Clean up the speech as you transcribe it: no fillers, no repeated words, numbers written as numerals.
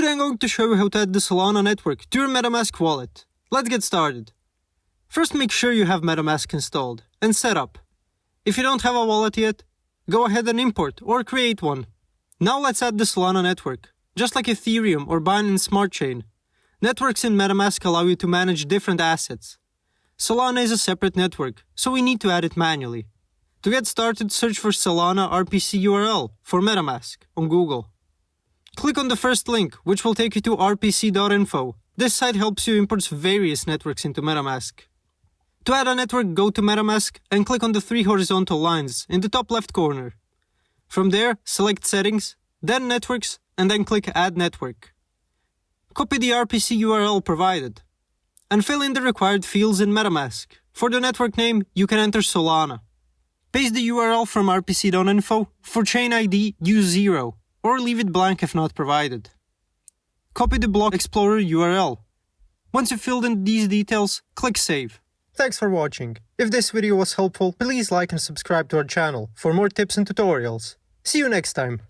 Today I'm going to show you how to add the Solana network to your Metamask wallet. Let's get started. First, make sure you have Metamask installed and set up. If you don't have a wallet yet, go ahead and import or create one. Now let's add the Solana network. Just like Ethereum or Binance Smart Chain, networks in Metamask allow you to manage different assets. Solana is a separate network, so we need to add it manually. To get started, search for Solana RPC URL for Metamask on Google. Click on the first link, which will take you to rpc.info. This site helps you import various networks into Metamask. To add a network, go to Metamask and click on the three horizontal lines in the top left corner. From there, select Settings, then Networks, and then click Add Network. Copy the RPC URL provided, and fill in the required fields in Metamask. For the network name, you can enter Solana. Paste the URL from rpc.info. For chain ID, use 0, or leave it blank if not provided. Copy the Block Explorer URL. Once you've filled in these details, click Save. Thanks for watching. If this video was helpful, please like and subscribe to our channel for more tips and tutorials. See you next time.